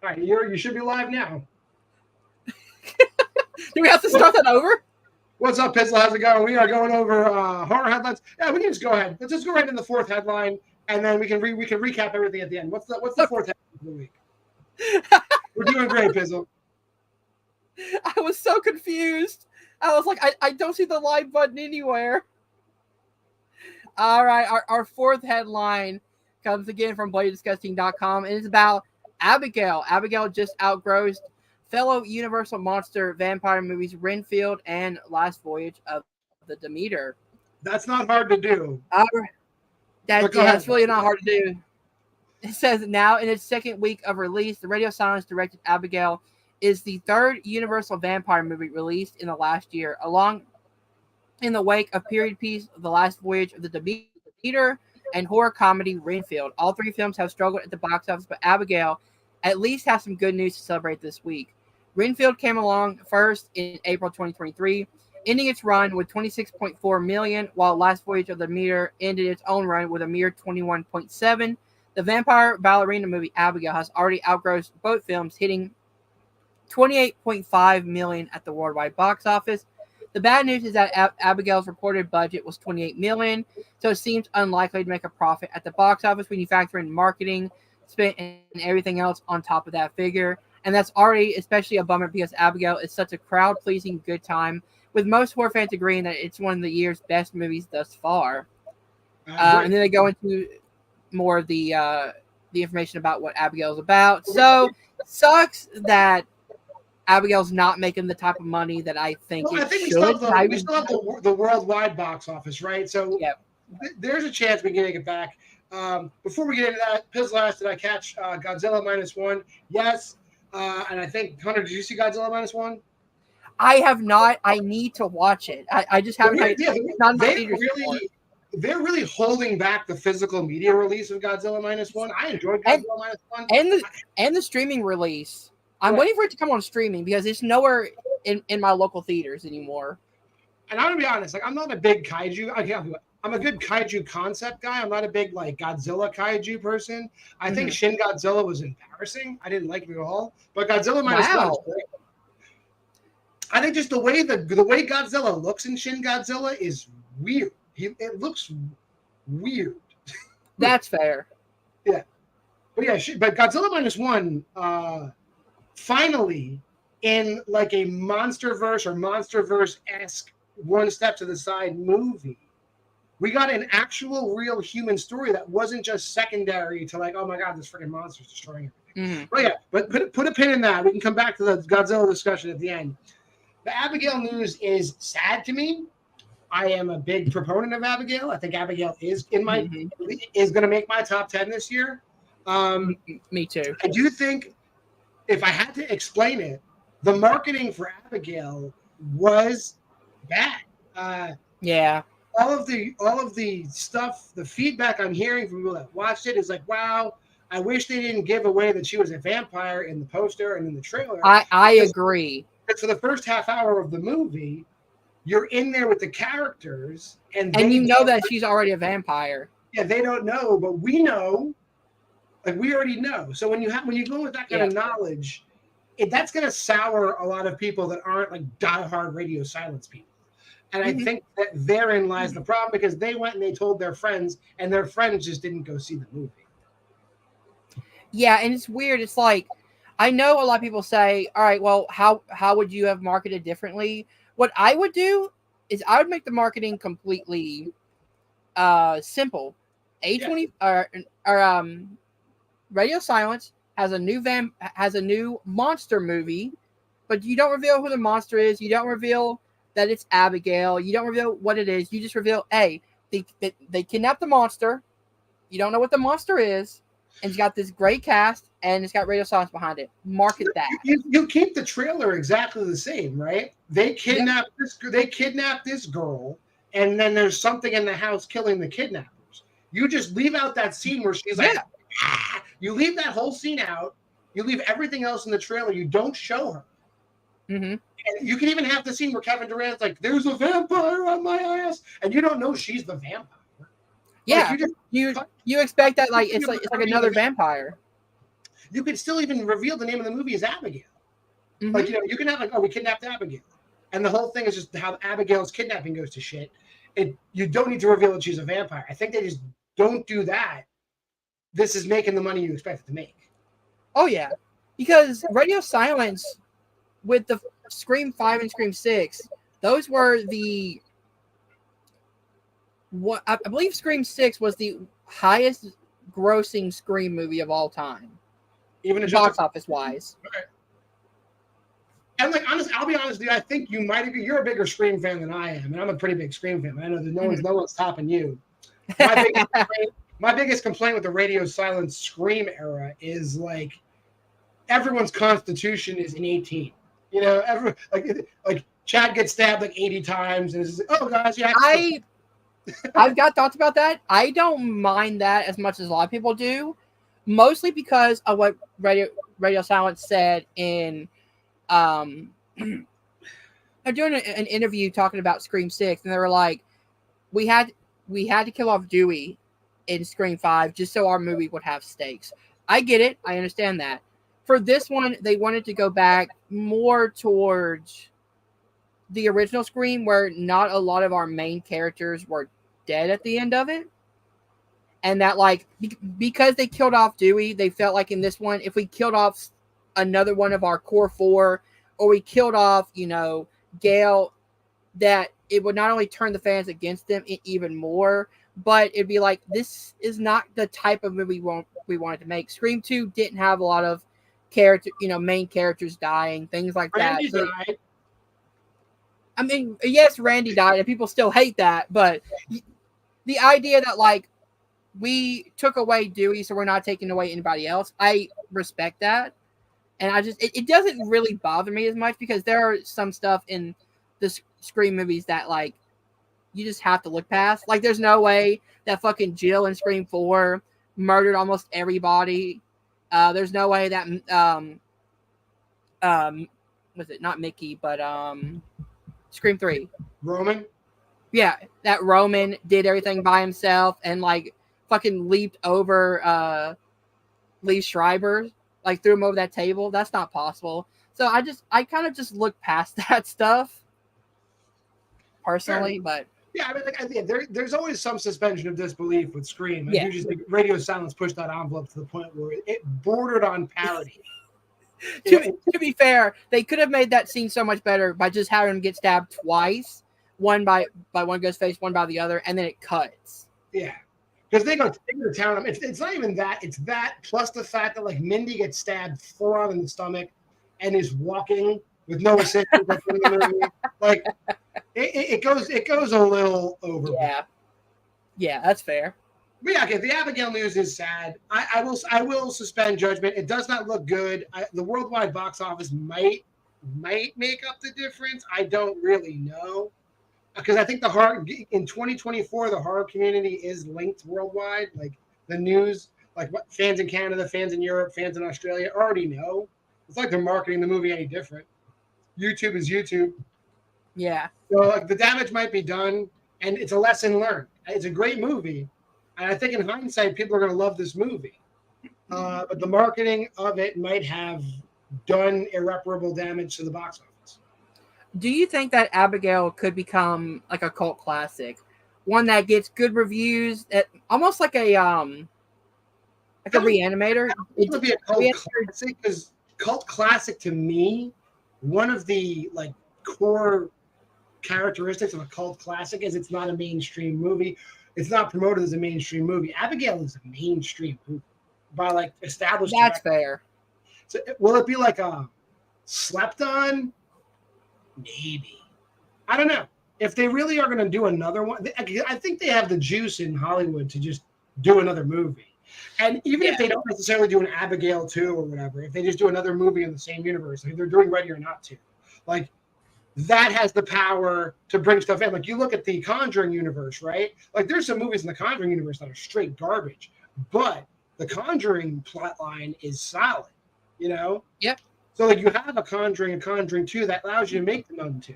All right, you should be live now. Do we have to start that over? What's up, Pizzle? How's it going? We are going over horror headlines. Yeah, we can just go ahead. Let's just go right into the fourth headline, and then we can recap everything at the end. What's the fourth headline of the week? We're doing great, Pizzle. I was so confused. I was like, I don't see the live button anywhere. All right, our fourth headline comes again from BladeDisgusting.com, and it's about Abigail. Abigail just outgrossed fellow Universal monster vampire movies Renfield and Last Voyage of the Demeter. That's not hard to do. That's really not hard to do. It says now in its second week of release, the Radio Silence directed Abigail is the third Universal vampire movie released in the last year, along in the wake of period piece The Last Voyage of the Demeter and horror comedy Renfield. All three films have struggled at the box office, but Abigail at least has some good news to celebrate this week. Renfield came along first in April 2023, ending its run with $26.4 million, while Last Voyage of the Demeter ended its own run with a mere $21.7. The vampire ballerina movie Abigail has already outgrossed both films, hitting $28.5 million at the worldwide box office. The bad news is that Abigail's reported budget was $28 million, so it seems unlikely to make a profit at the box office when you factor in marketing, spent, and everything else on top of that figure. And that's already especially a bummer because Abigail is such a crowd-pleasing good time, with most horror fans agreeing that it's one of the year's best movies thus far. And then they go into more of the information about what Abigail is about. So, sucks that Abigail's not making the type of money that I think it should. We still have the worldwide box office, right? So there's a chance we can make it back. Before we get into that, Pizzle asked, did I catch Godzilla -1? Yes. And I think, Hunter, did you see Godzilla -1? I have not. I need to watch it. I just haven't. They're really holding back the physical media release of Godzilla -1. I enjoyed Godzilla -1. And the streaming release. I'm waiting for it to come on streaming because it's nowhere in my local theaters anymore. And I'm gonna be honest, I'm not a big kaiju. I'm a good kaiju concept guy. I'm not a big Godzilla kaiju person. I think Shin Godzilla was embarrassing. I didn't like it at all. But Godzilla -1 is great. I think just the way Godzilla looks in Shin Godzilla is weird. It looks weird. That's fair. Yeah. But Godzilla -1 finally, in a MonsterVerse or MonsterVerse-esque one step to the side movie, we got an actual real human story that wasn't just secondary to oh my god, this freaking monster's destroying everything. But put a pin in that. We can come back to the Godzilla discussion at the end. The Abigail news is sad to me. I am a big proponent of Abigail. I think Abigail is going to make my top 10 this year. Me too. I do think, if I had to explain it, the marketing for Abigail was bad. All of the stuff, the feedback I'm hearing from people that watched it is wow, I wish they didn't give away that she was a vampire in the poster and in the trailer. I agree. But for the first half hour of the movie, you're in there with the characters, and you know that she's already a vampire. Yeah, they don't know, but we know. We already know. So when you go with that kind of knowledge, that's going to sour a lot of people that aren't diehard Radio Silence people. And I think that therein lies the problem, because they went and they told their friends, and their friends just didn't go see the movie. Yeah, and it's weird. It's I know a lot of people say, all right, well, how would you have marketed differently? What I would do is I would make the marketing completely simple. Radio Silence has a new monster movie, but you don't reveal who the monster is. You don't reveal that it's Abigail. You don't reveal what it is. You just reveal, they kidnapped the monster. You don't know what the monster is, and it's got this great cast, and it's got Radio Silence behind it. Market that. You keep the trailer exactly the same, right? They kidnap this girl, and then there's something in the house killing the kidnappers. You just leave out that scene where she's you leave that whole scene out. You leave everything else in the trailer. You don't show her. And you can even have the scene where Kevin Durant's there's a vampire on my ass, and you don't know she's the vampire. Yeah, you expect that it's like another vampire. You could still even reveal the name of the movie as Abigail. Mm-hmm. Like, you can have like, oh, we kidnapped Abigail. And the whole thing is just how Abigail's kidnapping goes to shit. You don't need to reveal that she's a vampire. I think they just don't do that. This is making the money you expect it to make. Oh, yeah. Because Radio Silence with the Scream 5 and Scream 6, those were the... What I believe Scream 6 was the highest grossing Scream movie of all time. Even box office wise. Okay. And like, honestly, I'll be honest with you. I think you're a bigger Scream fan than I am, and I'm a pretty big Scream fan. I know that no one's topping you. My biggest complaint with the Radio Silence Scream era is like everyone's constitution is an 18. You know, like Chad gets stabbed like 80 times, and it's just, oh gosh, yeah. I've got thoughts about that. I don't mind that as much as a lot of people do, mostly because of what Radio Silence said in they're doing an interview talking about Scream 6, and they were like, we had to kill off Dewey in Scream 5 just so our movie would have stakes. I get it. I understand that. For this one, they wanted to go back more towards the original Scream, where not a lot of our main characters were dead at the end of it. And that, like, because they killed off Dewey, they felt like in this one, if we killed off another one of our core 4, or we killed off, Gale, that it would not only turn the fans against them even more, but it'd be like, this is not the type of movie we wanted to make. Scream 2 didn't have a lot of main characters dying, things like Randy that. died. I mean, yes, Randy died, and people still hate that, but the idea that, like, we took away Dewey, so we're not taking away anybody else, I respect that. And it doesn't really bother me as much, because there are some stuff in the Scream movies that, like, you just have to look past. Like, there's no way that fucking Jill in Scream 4 murdered almost everybody. There's no way that was it not Mickey, but Scream 3. Roman? Yeah, that Roman did everything by himself and, like, fucking leaped over Lee Schreiber, like, threw him over that table. That's not possible. So I kind of just look past that stuff personally, but yeah, I mean, like, there's always some suspension of disbelief with Scream. Yeah. I do just think Radio Silence pushed that envelope to the point where it bordered on parody. to be fair, they could have made that scene so much better by just having him get stabbed twice, one by one guy's face, one by the other, and then it cuts. Yeah, because they go to town. It's not even that. It's that plus the fact that, like, Mindy gets stabbed full on in the stomach and is walking with no assistance. Like, it goes a little overboard. Yeah, that's fair. But yeah, okay, the Abigail news is sad. I will suspend judgment. It does not look good. The worldwide box office might make up the difference. I don't really know, because I think in 2024 the horror community is linked worldwide. Like, the news, like, what fans in Canada, fans in Europe, fans in Australia already know. It's like they're marketing the movie any different. YouTube is YouTube. Yeah. So, like, the damage might be done, and it's a lesson learned. It's a great movie, and I think in hindsight, people are going to love this movie. But the marketing of it might have done irreparable damage to the box office. Do you think that Abigail could become like a cult classic, one that gets good reviews, almost like a Reanimator? It would be a cult classic, because cult classic, to me, one of the, like, core characteristics of a cult classic is it's not a mainstream movie. It's not promoted as a mainstream movie. Abigail is a mainstream movie by, like, established. That's fair. So will it be like a Slept On? Maybe. I don't know. If they really are going to do another one, I think they have the juice in Hollywood to just do another movie. And even if they don't necessarily do an Abigail 2 or whatever, if they just do another movie in the same universe, like they're doing Ready or Not 2, like, that has the power to bring stuff in. Like, you look at the Conjuring universe, right? Like, there's some movies in the Conjuring universe that are straight garbage, but the Conjuring plotline is solid, Yep. So, like, you have a Conjuring 2 that allows you to make the Nun 2,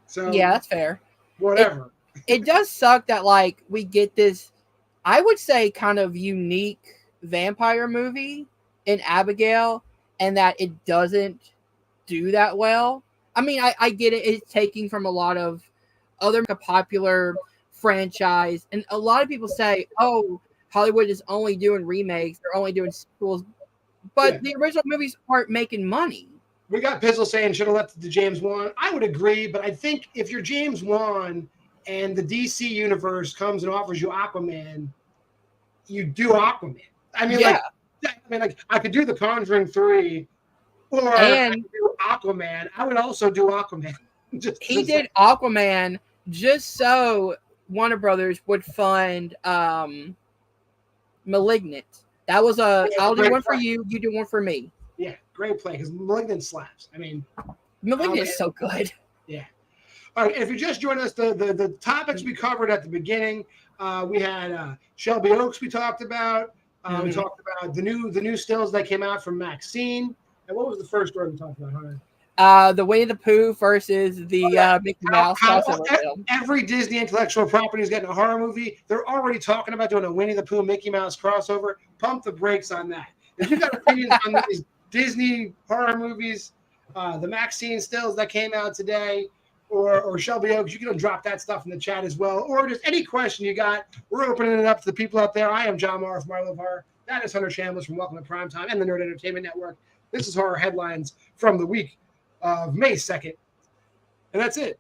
So yeah, that's fair. Whatever. It does suck that, like, we get this, I would say, kind of unique vampire movie in Abigail, and that it doesn't do that well. I mean, I get it. It's taking from a lot of other popular franchise, and a lot of people say, "Oh, Hollywood is only doing remakes; they're only doing sequels." But the original movies aren't making money. We got Pizzle saying should have left it to James Wan. I would agree, but I think if you're James Wan and the DC universe comes and offers you Aquaman, you do Aquaman. I mean, like I could do The Conjuring 3 or I could do Aquaman. I would also do Aquaman. He did Aquaman just so Warner Brothers would fund Malignant. That was I'll do one for you, you do one for me. Yeah, great play because Malignant slaps. I mean, Malignant is so good. Yeah. All right, if you just joined us, the topics we covered at the beginning, we had Shelby Oaks we talked about. We talked about the new stills that came out from Maxine. And what was the first story we talked about, Hunter? The Winnie the Pooh versus the Mickey Mouse. Every Disney intellectual property is getting a horror movie. They're already talking about doing a Winnie the Pooh Mickey Mouse crossover. Pump the brakes on that. If you got opinions on these Disney horror movies, the Maxine stills that came out today, or Shelby Oaks, you can drop that stuff in the chat as well. Or just any question you got. We're opening it up to the people out there. I am John Maher from I Love Horror. That is Hunter Chambless from Welcome to Primetime and the Nerd Entertainment Network. This is Horror Headlines from the week of May 2nd. And that's it.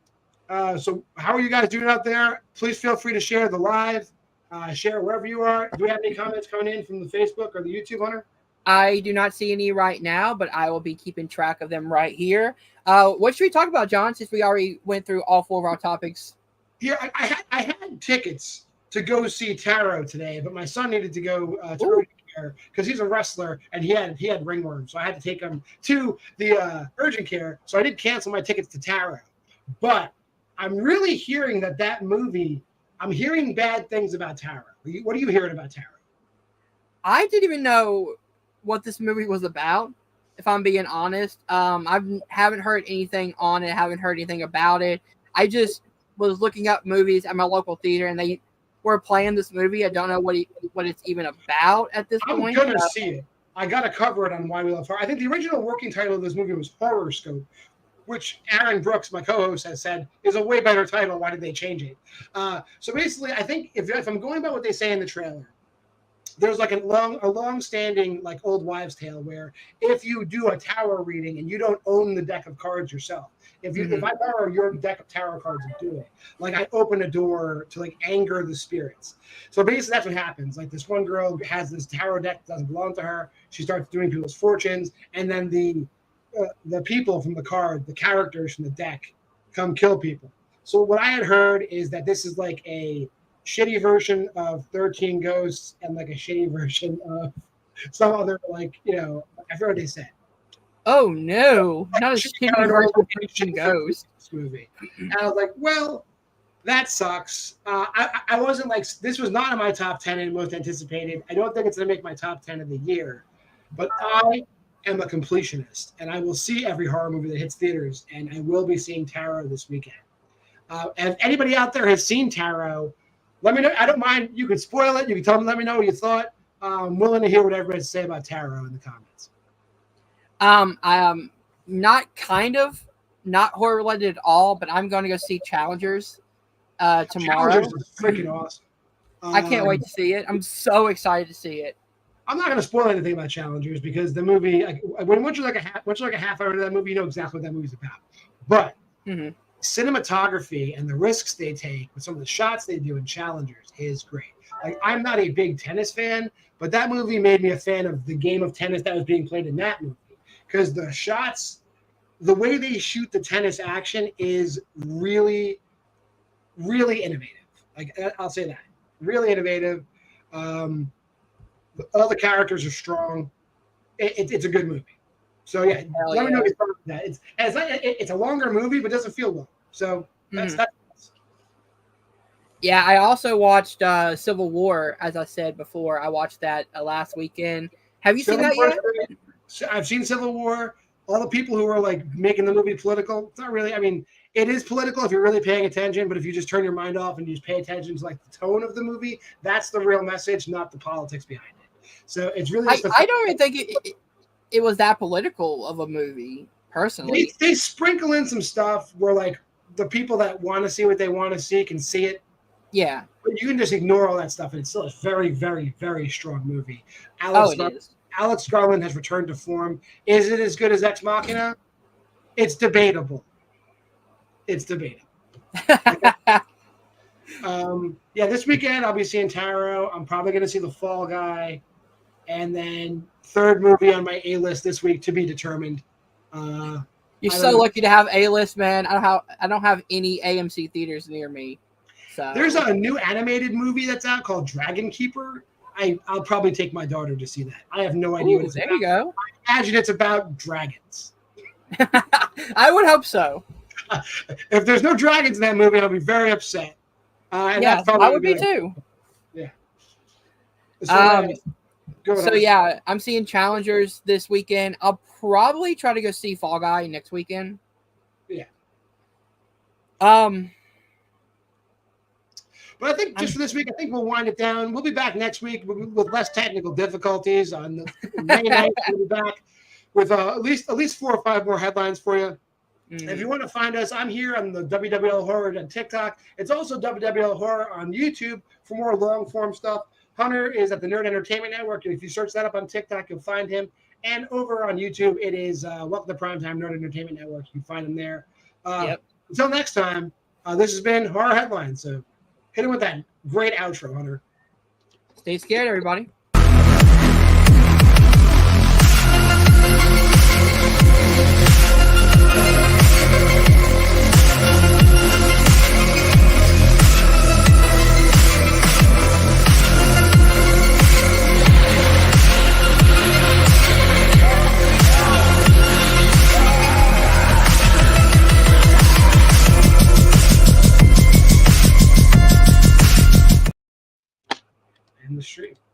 So how are you guys doing out there? Please feel free to share the live, share wherever you are. Do we have any comments coming in from the Facebook or the YouTube, Hunter? I do not see any right now, but I will be keeping track of them right here. What should we talk about, John, since we already went through all four of our topics? Yeah, I had tickets to go see Taro today, but my son needed to go to urgent care because he's a wrestler and he had ringworm, so I had to take him to the urgent care. So I did cancel my tickets to Taro, but I'm really hearing that movie. I'm hearing bad things about Taro. What are you hearing about Taro? I didn't even know what this movie was about, if I'm being honest. I haven't heard anything on it. Haven't heard anything about it. I just was looking up movies at my local theater, and they were playing this movie. I don't know what it's even about at this point. I'm gonna see it. I gotta cover it on Why We Love Horror. I think the original working title of this movie was Horoscope, which Aaron Brooks, my co-host, has said is a way better title. Why did they change it? So basically, I think if I'm going by what they say in the trailer, there's like a long-standing like old wives' tale where if you do a tarot reading and you don't own the deck of cards yourself, if I borrow your deck of tarot cards and do it, like I open a door to like anger the spirits. So basically that's what happens. Like this one girl has this tarot deck that doesn't belong to her. She starts doing people's fortunes, and then the people from the card, the characters from the deck, come kill people. So what I had heard is that this is like a shitty version of 13 Ghosts and like a shitty version of some other, like, I forget what they said. Oh no, not a shitty version of 13 Ghosts movie. And I was like, well, that sucks. I wasn't like, this was not in my top 10 and most anticipated. I don't think it's going to make my top 10 of the year, but I am a completionist and I will see every horror movie that hits theaters, and I will be seeing Taro this weekend. If anybody out there has seen Taro, let me know. I don't mind. You can spoil it. You can tell me. Let me know what you thought. I'm willing to hear what everybody has to say about Taro in the comments. I am not horror related at all, but I'm going to go see Challengers tomorrow. Challengers is freaking awesome. I can't wait to see it. I'm so excited to see it. I'm not going to spoil anything about Challengers because the movie, once you're like a half hour into that movie, you know exactly what that movie's about. But cinematography and the risks they take with some of the shots they do in Challengers is great. Like, I'm not a big tennis fan, but that movie made me a fan of the game of tennis that was being played in that movie, because the shots, the way they shoot the tennis action is really, really innovative. Like, I'll say that. Really innovative. All the characters are strong. It's a good movie. So yeah, let me know your thoughts on that. It's a longer movie, but doesn't feel long. So that's that. Yeah, I also watched Civil War, as I said before. I watched that last weekend. Have you seen that yet? I've seen Civil War. All the people who are like making the movie political, it's not really. I mean, it is political if you're really paying attention, but if you just turn your mind off and you just pay attention to like the tone of the movie, that's the real message, not the politics behind it. So it's really I don't even think it was that political of a movie, personally. They sprinkle in some stuff where like the people that want to see what they want to see can see it. Yeah. But you can just ignore all that stuff, and it's still a very, very, very strong movie. Alex Garland has returned to form. Is it as good as Ex Machina? It's debatable. This weekend I'll be seeing Taro. I'm probably going to see The Fall Guy. And then third movie on my A-list this week to be determined. You're so lucky to have A-list, man. I don't have any AMC theaters near me. So there's a new animated movie that's out called Dragon Keeper. I'll probably take my daughter to see that. I have no idea what it's about. There you go. I imagine it's about dragons. I would hope so. If there's no dragons in that movie, I'll be very upset. Yeah, I would be too. Yeah. So I'm seeing Challengers this weekend. I'll probably try to go see Fall Guy next weekend. Yeah. But I think just for this week, I think we'll wind it down. We'll be back next week with less technical difficulties. On the May 9th, we'll be back with at least 4 or 5 more headlines for you. If you want to find us, I'm here on the WWL Horror on TikTok. It's also WWL Horror on YouTube for more long-form stuff. Hunter is at the Nerd Entertainment Network. If you search that up on TikTok, you'll find him. And over on YouTube, it is Welcome to Primetime Nerd Entertainment Network. You can find him there. Until next time, this has been Horror Headlines. So hit him with that great outro, Hunter. Stay scared, everybody. In the street.